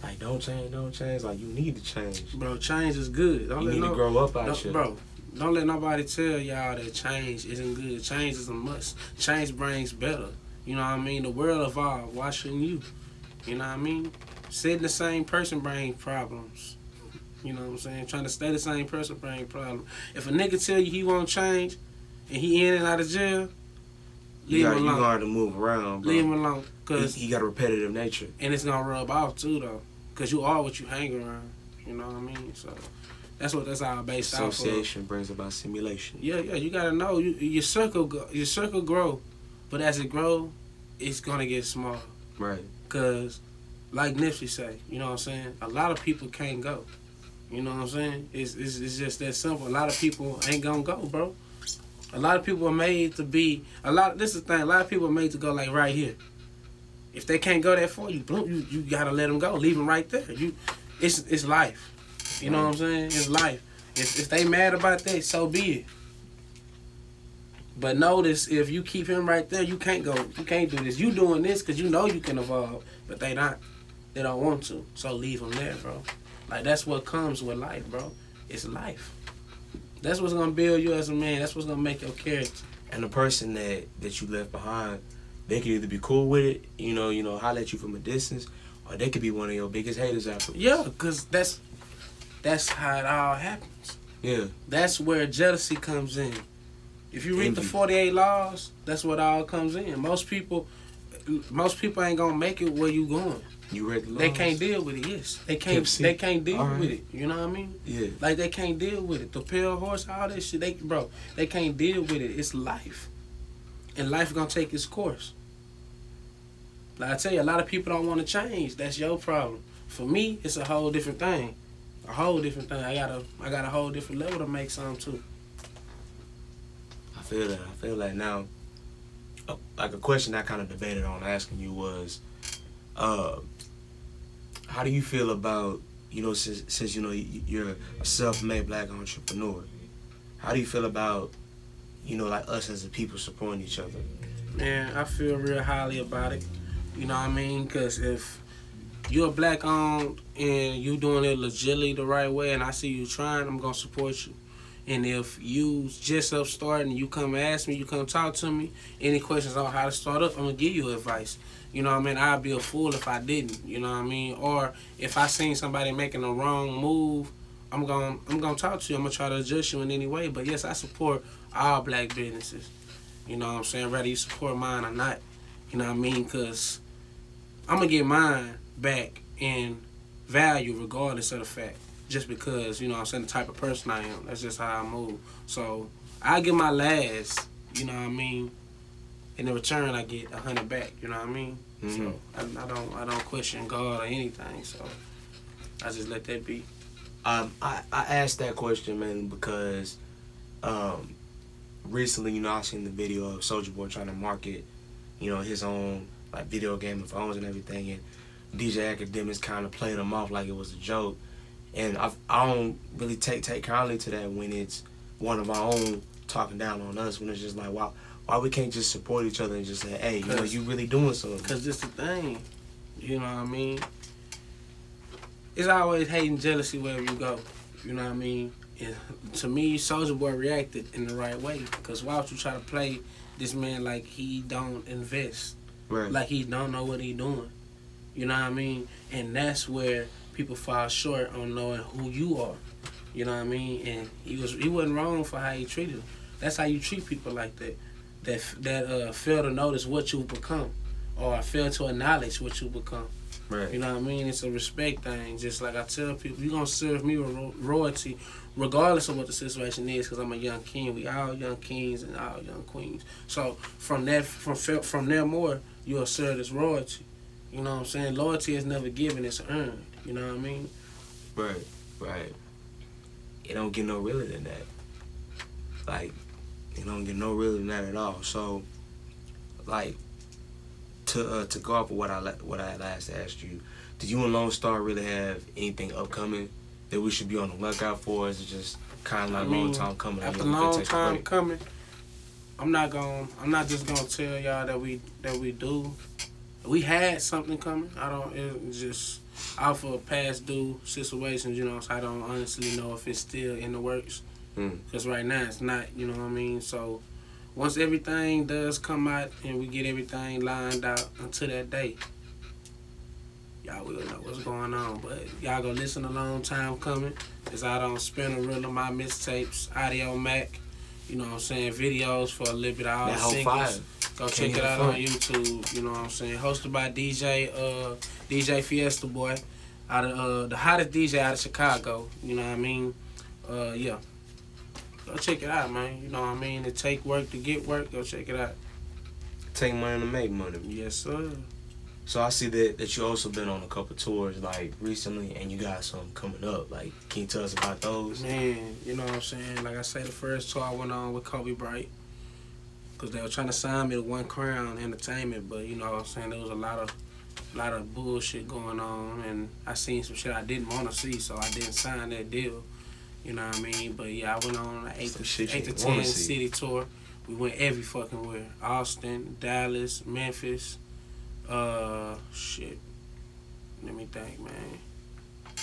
like, don't change, like, you need to change. Bro, change is good. You need to grow up out here. Bro, don't let nobody tell y'all that change isn't good. Change is a must. Change brings better. You know what I mean? The world evolved. Why shouldn't you? You know what I mean? Sitting the same person brings problems. You know what I'm saying? Trying to stay the same person brings problems. If a nigga tell you he won't change and he in and out of jail, leave him alone. You gonna have to move around, bro. Leave him alone. Cause he got a repetitive nature. And it's gonna rub off too, though. Because you are what you hang around. You know what I mean? So that's all based off of. Association brings about simulation. Yeah, you gotta know. Your circle grow. But as it grow, it's gonna get smaller. Right. Cause, like Nipsey say, you know what I'm saying? A lot of people can't go. You know what I'm saying? It's just that simple. A lot of people ain't gonna go, bro. A lot of people are made to be this is the thing. A lot of people are made to go like right here. If they can't go that far, you gotta let them go. Leave them right there. It's life. You know what I'm saying? It's life. If they mad about that, so be it. But notice, if you keep him right there, you can't go. You can't do this. You doing this because you know you can evolve, but they not. They don't want to. So leave them there, bro. Like, that's what comes with life, bro. It's life. That's what's gonna build you as a man. That's what's gonna make your character. And the person that you left behind, they could either be cool with it, holler at you from a distance, or they could be one of your biggest haters afterwards. Yeah, because that's how it all happens. Yeah. That's where jealousy comes in. If you read the 48 laws, that's what all comes in. Most people ain't gonna make it where you going. You read the laws? They can't deal with it. Yes, they can't deal with it. You know what I mean? Yeah. Like, they can't deal with it. The pale horse, all that shit. They can't deal with it. It's life, and life gonna take its course. Like I tell you, a lot of people don't want to change. That's your problem. For me, it's a whole different thing. A whole different thing. I got a whole different level to make something too. I feel that. I feel like now, like a question I kind of debated on asking you was, how do you feel about, since you're a self-made black entrepreneur, how do you feel about, like us as a people supporting each other? Man, I feel real highly about it. You know what I mean? Because if you're black owned and you doing it legitimately the right way, and I see you trying, I'm gonna support you. And if you just up starting, you come ask me, you come talk to me, any questions on how to start up, I'm gonna give you advice. You know what I mean? I'd be a fool if I didn't. You know what I mean? Or if I seen somebody making a wrong move, I'm gonna talk to you. I'm gonna try to adjust you in any way. But yes, I support all black businesses. You know what I'm saying? Whether you support mine or not. You know what I mean? Because I'm going to get mine back in value regardless of the fact. Just because, you know what I'm saying, the type of person I am. That's just how I move. So, I get my last, you know what I mean? In the return, I get 100 back, you know what I mean? Mm-hmm. So, I don't question God or anything. So, I just let that be. I asked that question, man, because recently, I seen the video of Soulja Boy trying to market, his own like video game and phones and everything, and DJ Academics kind of played him off like it was a joke, and I don't really take kindly to that when it's one of our own talking down on us, when it's just like, why we can't just support each other and just say, hey, you really doing something? Because this the thing, you know what I mean? It's always hate and jealousy wherever you go, you know what I mean? And to me, Soulja Boy reacted in the right way. Because why would you try to play this man like he don't invest? Right. Like he don't know what he doing. You know what I mean? And that's where people fall short on knowing who you are. You know what I mean? And he wasn't wrong for how he treated him. That's how you treat people like that. That fail to notice what you become, or fail to acknowledge what you become. Right. You know what I mean? It's a respect thing. Just like I tell people, you're going to serve me with royalty regardless of what the situation is, because I'm a young king. We all young kings and all young queens. So from there more, you'll serve as royalty. You know what I'm saying? Loyalty is never given, it's earned. You know what I mean? Right. It don't get no realer than that. Like, it don't get no realer than that at all. So, like, to go off of what I last asked you, do you and Lone Star really have anything upcoming that we should be on the lookout for? Is it just kind of like long time coming? After long time coming, I'm not just gonna tell y'all that we do. We had something coming. It's just off of past due situations, so I don't honestly know if it's still in the works. Because right now it's not, you know what I mean? So once everything does come out and we get everything lined out until that day, y'all will know what's going on. But y'all go listen a long time coming. It's out on Spin a Reel of my mixtapes, Audio Mac, you know what I'm saying, videos for a little bit of all the singles. Go check it out on YouTube, you know what I'm saying. Hosted by DJ Fiesta Boy, out of the hottest DJ out of Chicago, you know what I mean? Yeah. Go check it out, man. You know what I mean? It take work to get work. Go check it out. Take money to make money. Yes, sir. So I see that you also been on a couple tours like recently, and you got some coming up. Like, can you tell us about those? Man, you know what I'm saying? Like I say, the first tour I went on with Kobe Bright, because they were trying to sign me to One Crown Entertainment, but you know what I'm saying, there was a lot of bullshit going on, and I seen some shit I didn't want to see, so I didn't sign that deal. You know what I mean? But yeah, I went on an 8 to 10 city tour. We went every fucking where. Austin, Dallas, Memphis. Shit. Let me think, man.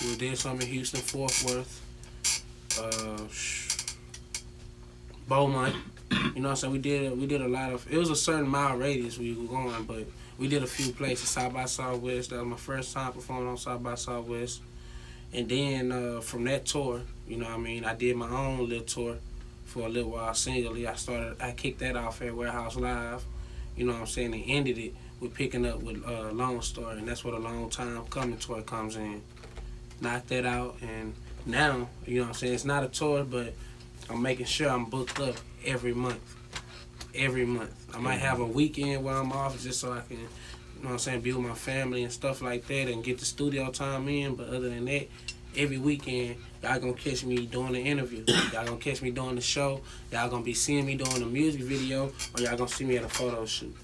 We did some in Houston, Fort Worth. Beaumont. You know what I'm saying? We did a lot of. It was a certain mile radius we were going, but we did a few places. South by Southwest. That was my first time performing on South by Southwest. And then from that tour, you know what I mean, I did my own little tour for a little while singly. I kicked that off at Warehouse Live, you know what I'm saying, and ended it with picking up with Lone Star, and that's where the Long Time Coming tour comes in. Knocked that out, and now, you know what I'm saying, it's not a tour, but I'm making sure I'm booked up every month. Every month. I might have a weekend where I'm off just so I can, you know what I'm saying, be with my family and stuff like that and get the studio time in, but other than that, every weekend, y'all gonna catch me doing the interview. Y'all gonna catch me doing the show. Y'all gonna be seeing me doing the music video, or y'all gonna see me at a photo shoot.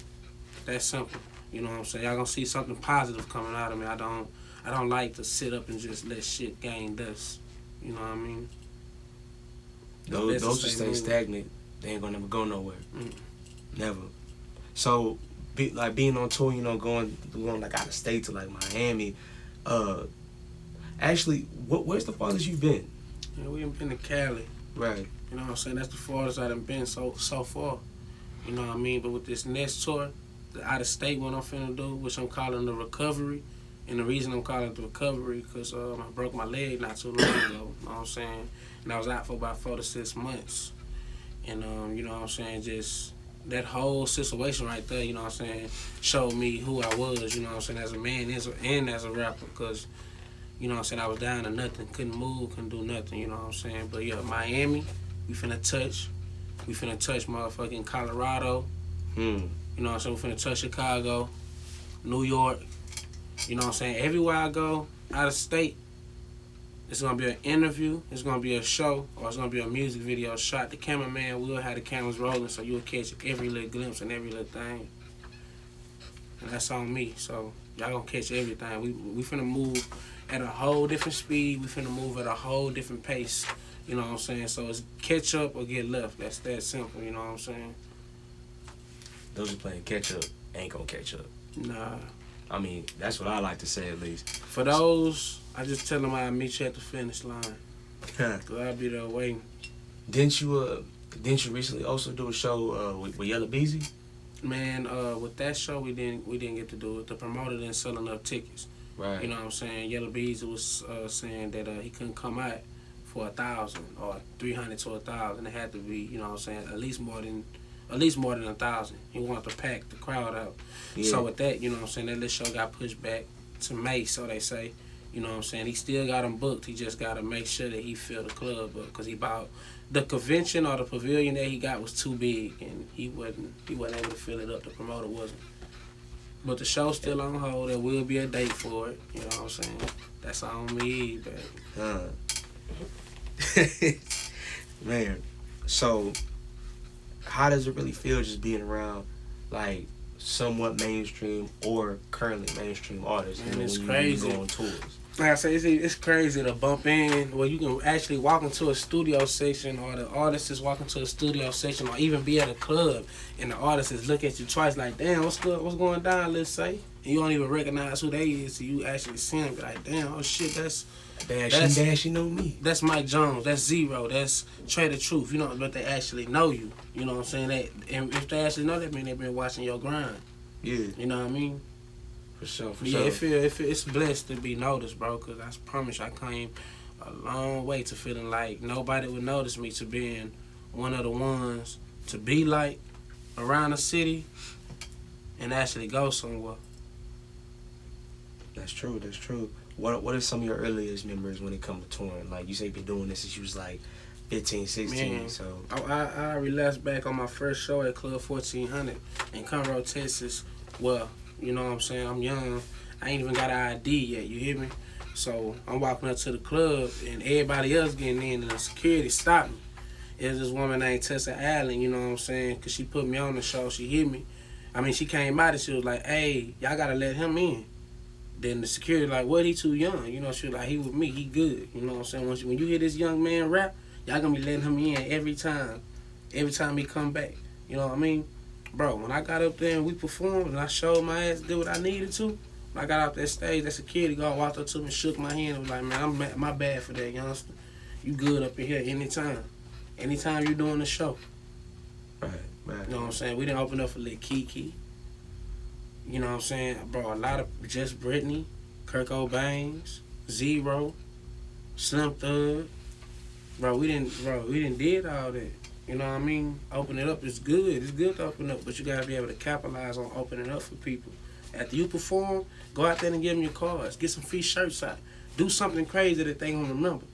That's simple. You know what I'm saying? Y'all gonna see something positive coming out of me. I don't like to sit up and just let shit gain dust. You know what I mean? Those who stay stagnant, they ain't gonna never go nowhere. Never. So, being on tour, going like out of state to like Miami. Actually, where's the farthest you've been? Yeah, we been to Cali. Right. You know what I'm saying? That's the farthest I done been so far. You know what I mean? But with this next tour, the out of state one I'm finna do, which I'm calling the recovery. And the reason I'm calling it the recovery, because I broke my leg not too long ago. You know what I'm saying? And I was out for about 4 to 6 months. And, you know what I'm saying, just that whole situation right there, you know what I'm saying, showed me who I was, you know what I'm saying, as a man and as a rapper. Because, you know what I'm saying, I was down to nothing, couldn't move, couldn't do nothing, you know what I'm saying. But, yeah, Miami, we finna touch motherfucking Colorado. You know what I'm saying, we finna touch Chicago, New York. You know what I'm saying? Everywhere I go, out of state, it's going to be an interview, it's going to be a show, or it's going to be a music video shot. The cameraman will have the cameras rolling, so you'll catch every little glimpse and every little thing. And that's on me, so y'all going to catch everything. We finna move at a whole different speed. We finna move at a whole different pace. You know what I'm saying? So it's catch up or get left. That's that simple, you know what I'm saying? Those who playing catch up ain't gonna catch up. Nah. I mean, that's what I like to say, at least. For those, I just tell them I'll meet you at the finish line. Cause I'll be there waiting. Didn't you recently also do a show with Yella Beezy? Man, with that show we didn't get to do it. The promoter didn't sell enough tickets. Right. You know what I'm saying? Yella Beezy was saying that he couldn't come out for 1,000 or 300 to 1,000. It had to be, you know what I'm saying, at least more than 1,000. He wanted to pack the crowd out. Yeah. So with that, you know what I'm saying, that little show got pushed back to May, so they say. You know what I'm saying? He still got him booked. He just got to make sure that he fill the club up, because the convention or the pavilion that he got was too big, and he wasn't able to fill it up. The promoter wasn't. But the show's still on hold. There will be a date for it. You know what I'm saying? That's on me, baby. Man, so how does it really feel just being around like somewhat mainstream or currently mainstream artists? Man, it's crazy. You go on tours. Like I say, it's crazy to bump in where you can actually walk into a studio session, or the artist is walking to a studio session, or even be at a club and the artist is look at you twice like, damn, what's going down, Lil Say? And you don't even recognize who they is till you actually see them. Be like, damn, oh shit, that's Dash, you know me. That's Mike Jones, that's Zero, that's Trey the Truth, you know, but they actually know you. You know what I'm saying? And if they actually know that, mean they've been watching your grind. Yeah. You know what I mean? For sure. Yeah, it's blessed to be noticed, bro, because I promise you, I came a long way to feeling like nobody would notice me, to being one of the ones to be like around the city and actually go somewhere. That's true. What are some of your earliest memories when it comes to touring? Like, you say you've been doing this since you was like 15, 16, Man, so... I relapsed back on my first show at Club 1400 in Conroe, Texas. Well, you know what I'm saying, I'm young. I ain't even got an ID yet, you hear me? So I'm walking up to the club and everybody else getting in and the security stopped me. There's this woman named Tessa Allen, you know what I'm saying, because she put me on the show, she hit me. I mean, she came out and she was like, hey, y'all got to let him in. Then the security like, what, he too young? You know, she was like, he with me, he good. You know what I'm saying? When you hear this young man rap, y'all gonna be letting him in every time he come back. You know what I mean? Bro, when I got up there and we performed and I showed my ass, did what I needed to, when I got off that stage, that security guard walked up to me and shook my hand and was like, man, my bad for that, youngster. You good up in here anytime. Anytime you doing the show. Right. You know what I'm saying? We didn't open up for Lil Kiki. You know what I'm saying? Bro, a lot of Just Brittany, Kirk O'Baines, Zero, Slim Thug. Bro, we didn't did all that. You know what I mean? Open it up is good. It's good to open up, but you gotta be able to capitalize on opening up for people. After you perform, go out there and give them your cards. Get some free shirts out. Do something crazy that they gonna remember.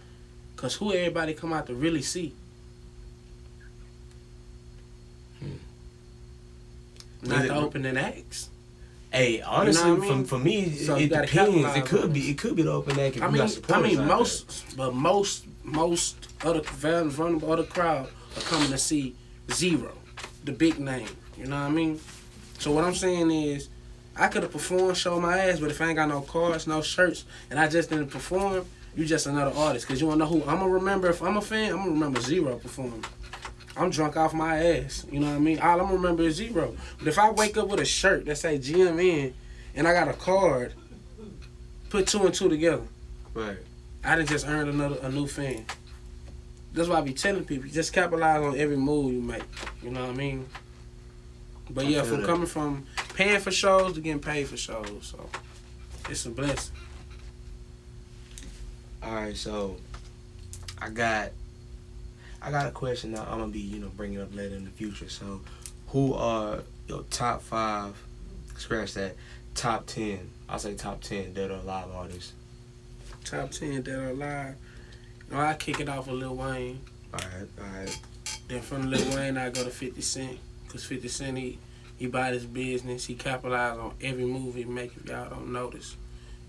Cause who everybody come out to really see? Not the opening acts. Hey, honestly, You know what I mean? for me, So it you gotta depends. capitalize It on could this. be. It could be the open neck if you got supporters out most other vulnerable other crowd are coming to see Zero, the big name. You know what I mean? So what I'm saying is, I could have performed, showed my ass, but if I ain't got no cards, no shirts, and I just didn't perform, you just another artist. Cause you wanna know who I'm gonna remember. If I'm a fan, I'm gonna remember Zero performing. I'm drunk off my ass. You know what I mean? All I'm gonna remember is Zero. But if I wake up with a shirt that say GMN and I got a card, put two and two together. Right. I done just earned a new fan. That's why I be telling people, just capitalize on every move you make. You know what I mean? But yeah, from coming from paying for shows to getting paid for shows, so it's a blessing. All right, so I got a question that I'm gonna be bringing up later in the future. So, who are your top 5? Scratch that. Top 10. I'll say top 10 dead or alive artists. Top 10 that are alive. I kick it off with Lil Wayne. All right. Then from Lil Wayne, I go to 50 Cent. Because 50 Cent, he bought his business. He capitalized on every move he make if y'all don't notice.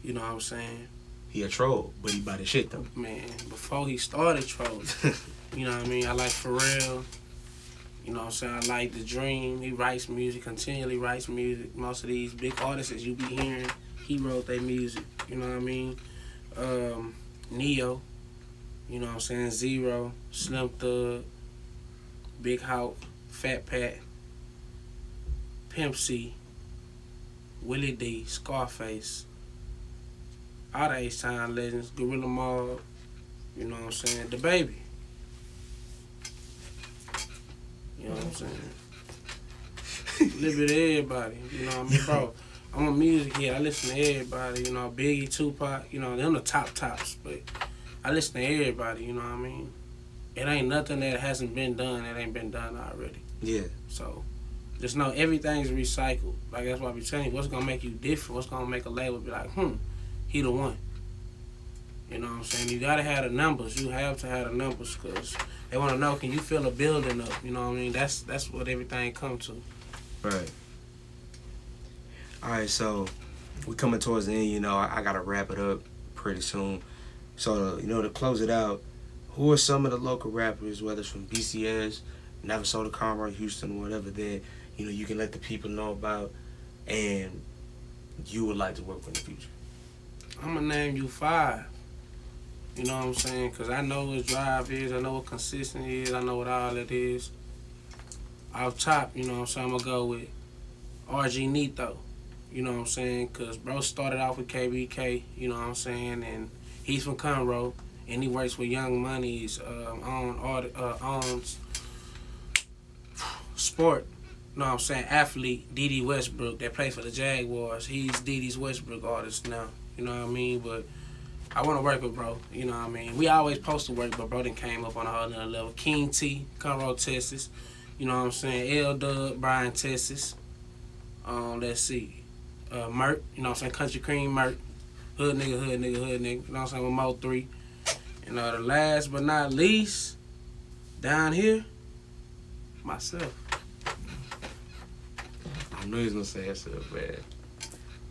You know what I'm saying? He a troll, but he bought his shit though. Man, before he started trolling, you know what I mean? I like Pharrell. You know what I'm saying? I like The Dream. He writes music, continually writes music. Most of these big artists that you be hearing, he wrote their music. You know what I mean? Neo. You know what I'm saying? Zero, Slim Thug, Big Hawk, Fat Pat, Pimp C, Willie D, Scarface, all the H-Time legends, Gorilla Mob, you know what I'm saying? The Baby. You know what I'm saying? A little bit of everybody, you know what I mean, bro? I'm a music head. I listen to everybody, you know, Biggie, Tupac, you know, them the tops, but I listen to everybody, you know what I mean? It ain't nothing that hasn't been done that ain't been done already. Yeah. So, just know everything's recycled. Like, that's why I be telling you, what's going to make you different? What's going to make a label be like, he the one. You know what I'm saying? You got to have the numbers. You have to have the numbers because they want to know, can you fill a building up? You know what I mean? That's what everything comes to. Right. All right, so we're coming towards the end. I got to wrap it up pretty soon. So, to close it out, who are some of the local rappers, whether it's from BCS, Navasota, Conroe, Houston, whatever, that, you can let the people know about and you would like to work with in the future? I'm going to name you 5. You know what I'm saying? Because I know what drive is. I know what consistent is. I know what all it is. Off top, you know what I'm saying? I'm going to go with RG Nito. You know what I'm saying? Because bro started off with KBK, you know what I'm saying? And he's from Conroe. And he works with Young Money's on sport, you know what I'm saying, athlete, Dede Westbrook, that plays for the Jaguars. He's Dede's Westbrook artist now, you know what I mean? But I want to work with bro, you know what I mean? We always supposed to work, but bro done came up on a whole nother level. King T, Conroe, Texas, you know what I'm saying? L-Dub, Bryan, Texas. Let's see. Mert, you know what I'm saying? Country Cream, Mert. Hood nigga, you know what I'm saying? With Mo 3. And the last but not least, down here, myself. I knew he was going to say that stuff, man.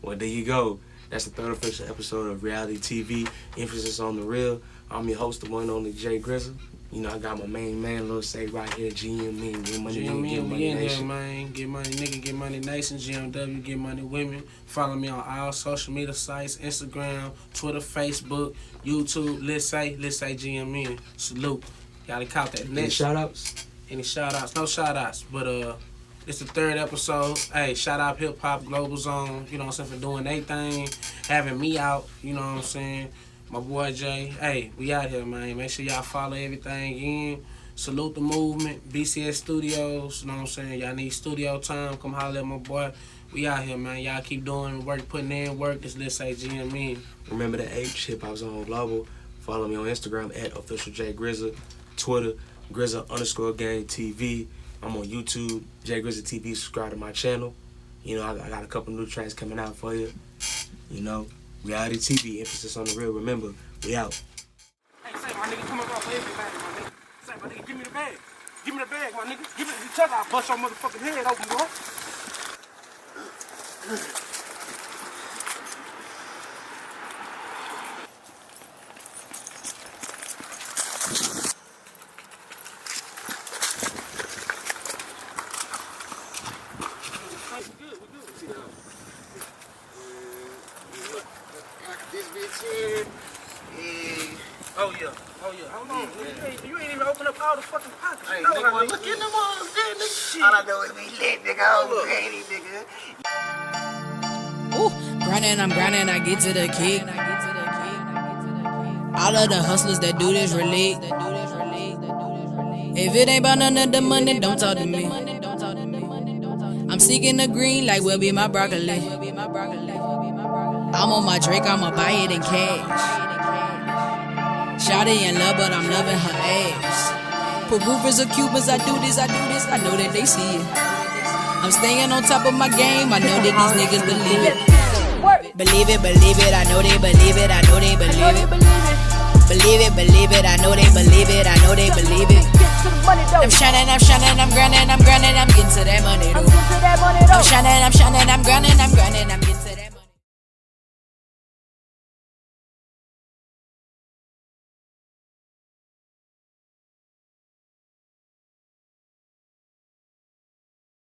Well, there you go. That's the 3rd official episode of REALityTV, emphasis on the real. I'm your host, the one and only Jay Grizzle. I got my main man, Lil Say, right here, GME, get money, GME, get money we in nation. here, man. Get money, nigga, get money nation. GMW, get money women. Follow me on all social media sites, Instagram, Twitter, Facebook, YouTube. Lil Say GME. Salute. Gotta count that. Any shout-outs? Any shout-outs? No shout-outs, but it's the 3rd episode. Hey, shout out Hip Hop Global Zone, you know what I'm saying, for doing their thing, having me out, you know what I'm saying. My boy Jay, hey, we out here, man. Make sure y'all follow everything in. Salute the movement, BCS Studios, you know what I'm saying. Y'all need studio time, come holler at my boy. We out here, man. Y'all keep doing work, putting in work. This Lil Say GME. Remember the H, Hip Hop Zone Global. Follow me on Instagram at official Jay Grizzle, Twitter, Grizzle_gang TV. I'm on YouTube, Jay Grizzle TV. Subscribe to my channel. I got a couple new tracks coming out for you. REALityTV, emphasis on the real. Remember, we out. Hey, Say, my nigga, come up for everything, my nigga. Say, my nigga, give me the bag. Give me the bag, my nigga. Give it to each other. I'll bust your motherfucking head open, boy. Oh yeah. Hold on. You ain't even open up all the fucking pockets. Hey, You know nigga, what I mean? look in them arms, there, nigga. Shit. All I know is we lit, nigga. I'm ready, nigga. Ooh, grinding, I'm grinding, I get to the kick. All of the hustlers that do this relate. If it ain't about none of the money, don't talk to me. I'm seeking the green like will be my broccoli. I'm on my Drake, I'ma buy it in cash. Shawty in love, but I'm loving her ass. Peruvers or Cubans, I do this, I know that they see it. I'm staying on top of my game, I know that these niggas believe it. Believe it, I know they believe it, I know they believe it. Believe it, I know they believe it, I know they believe it. I'm shining, I'm grinding, I'm getting to that money though. I'm shining, I'm grinding, I'm getting